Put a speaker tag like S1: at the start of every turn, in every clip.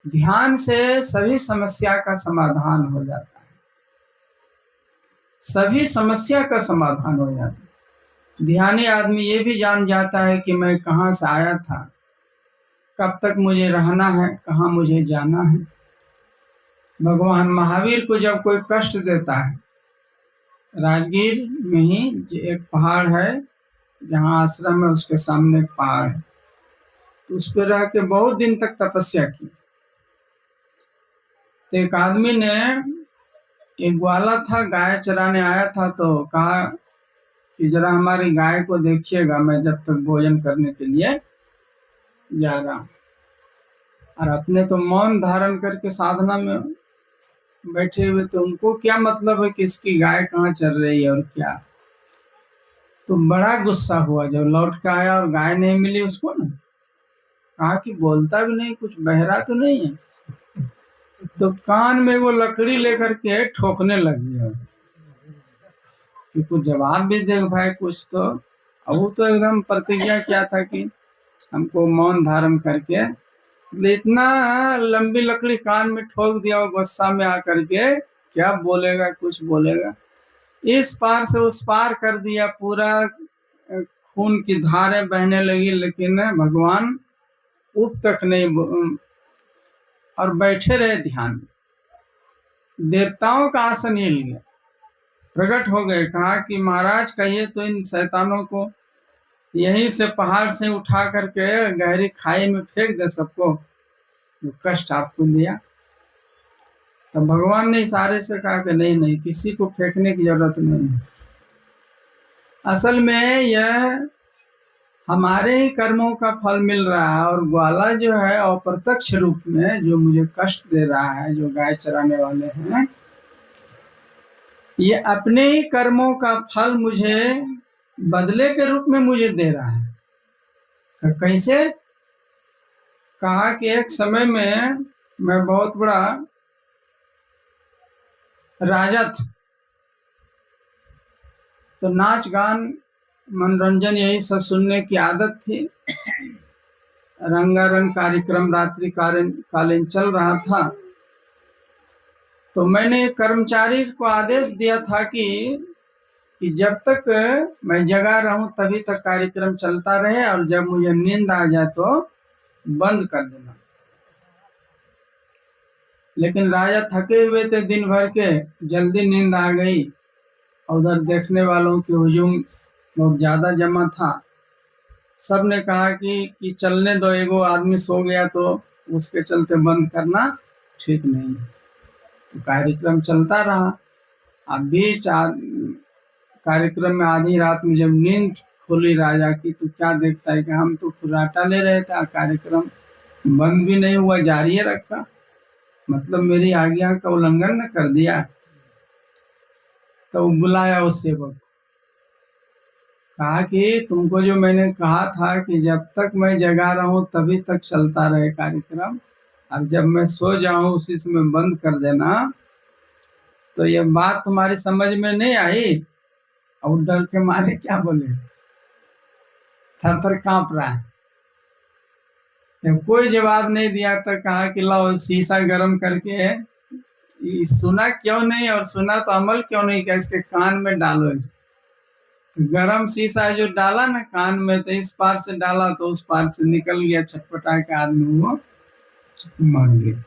S1: ध्यान से सभी समस्या का समाधान हो जाता है, सभी समस्या का समाधान हो जाता है। ध्यानी आदमी ये भी जान जाता है कि मैं कहाँ से आया था, कब तक मुझे रहना है, कहाँ मुझे जाना है। भगवान महावीर को जब कोई कष्ट देता है, राजगीर में ही एक पहाड़ है जहाँ आश्रम है, उसके सामने एक पहाड़ है, तो उस पर रह के बहुत दिन तक तपस्या की। तो एक आदमी ने, एक ग्वाला था, गाय चराने आया था, तो कहा कि जरा हमारी गाय को देखिएगा, मैं जब तक भोजन करने के लिए जा रहा हूँ। और अपने तो मौन धारण करके साधना में बैठे हुए, तो उनको क्या मतलब है कि इसकी गाय कहाँ चल रही है और क्या। तो बड़ा गुस्सा हुआ जब लौट के आया और गाय नहीं मिली उसको ना। कहा कि बोलता भी नहीं, कुछ बहरा तो नहीं है। तो कान में वो लकड़ी लेकर के ठोकने लग गया कि कुछ जवाब भी दे भाई कुछ तो। अब वो तो एकदम प्रतिज्ञा किया था कि हमको मौन धारण करके, इतना लंबी लकड़ी कान में ठोक दिया, वो गुस्सा में आकर के क्या बोलेगा, कुछ बोलेगा। इस पार से उस पार कर दिया, पूरा खून की धारें बहने लगी, लेकिन भगवान उठ तक नहीं, और बैठे रहे ध्यान में। देवताओं का आसन हिल गया, प्रकट हो गए, कहा कि महाराज कहिए तो इन शैतानों को यहीं से पहाड़ से उठा करके गहरी खाई में फेंक दे, सबको जो कष्ट आपको दिया। तो भगवान ने इशारे से कहा कि नहीं नहीं, किसी को फेंकने की जरूरत नहीं। असल में यह हमारे ही कर्मों का फल मिल रहा है, और ग्वाला जो है अप्रत्यक्ष रूप में जो मुझे कष्ट दे रहा है, जो गाय चराने वाले हैं, ये अपने ही कर्मों का फल मुझे बदले के रूप में मुझे दे रहा है। तो कैसे? कहा कि एक समय में मैं बहुत बड़ा राजा था, तो नाच गान मनोरंजन यही सब सुनने की आदत थी। रंगारंग कार्यक्रम रात्रि कालीन चल रहा था। तो मैंने कर्मचारी को आदेश दिया था कि जब तक मैं जगा रहूं तभी तक कार्यक्रम चलता रहे, और जब मुझे नींद आ जाए तो बंद कर देना। लेकिन राजा थके हुए थे दिन भर के, जल्दी नींद आ गई, और उधर देखने वालों की हुजूम बहुत ज्यादा जमा था। सब ने कहा कि चलने दो, एगो आदमी सो गया तो उसके चलते बंद करना ठीक नहीं। तो कार्यक्रम चलता रहा। अब बीच कार्यक्रम में आधी रात में जब नींद खुली राजा की, तो क्या देखता है कि हम तो फुर्राटा ले रहे थे, कार्यक्रम बंद भी नहीं हुआ, जारी रखा, मतलब मेरी आज्ञा का उल्लंघन न कर दिया। तो बुलाया उस सेवक, कहा कि तुमको जो मैंने कहा था कि जब तक मैं जगा रहा हूं तभी तक चलता रहे कार्यक्रम, अब जब मैं सो जाऊं उसी समय बंद कर देना, तो ये बात तुम्हारी समझ में नहीं आई? और डर के मारे क्या बोले, थर थर कांप रहा है। कोई जवाब नहीं दिया, तो कहा कि लाओ शीशा गर्म करके, सुना क्यों नहीं, और सुना तो अमल क्यों नहीं किया, इसके कान में डालो। गरम शीशा जो डाला ना कान में, तो इस पार से डाला तो उस पार से निकल गया, छटपटा के आदमी वो मर गया।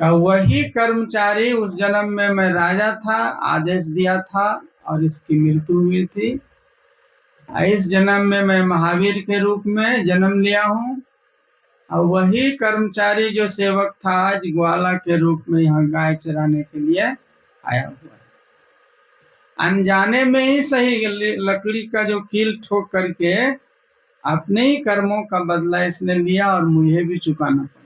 S1: का वही कर्मचारी उस जन्म में मैं राजा था, आदेश दिया था, और इसकी मृत्यु हुई थी। इस जन्म में मैं महावीर के रूप में जन्म लिया हूँ, और वही कर्मचारी जो सेवक था आज ग्वाला के रूप में यहाँ गाय चराने के लिए आया हुआ है। अनजाने में ही सही, लकड़ी का जो कील ठोक करके अपने ही कर्मों का बदला इसने लिया, और मुझे भी चुकाना पड़ा।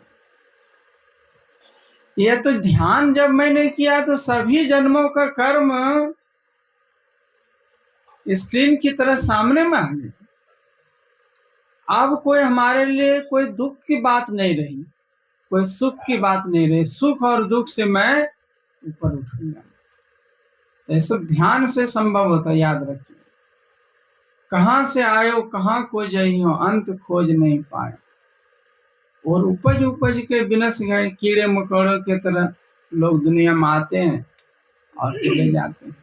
S1: यह तो ध्यान जब मैंने किया तो सभी जन्मों का कर्म स्क्रीन की तरह सामने में आ गया। अब कोई हमारे लिए कोई दुख की बात नहीं रही, कोई सुख की बात नहीं रही। सुख और दुख से मैं ऊपर उठूंगा। तो ये सब ध्यान से संभव होता, याद रखिए। कहाँ से आयो कहाँ को जइयो, अंत खोज नहीं पाए। और उपज उपज के बिनस गए कीड़े मकोड़ों के तरह लोग दुनिया में आते हैं और चले जाते हैं।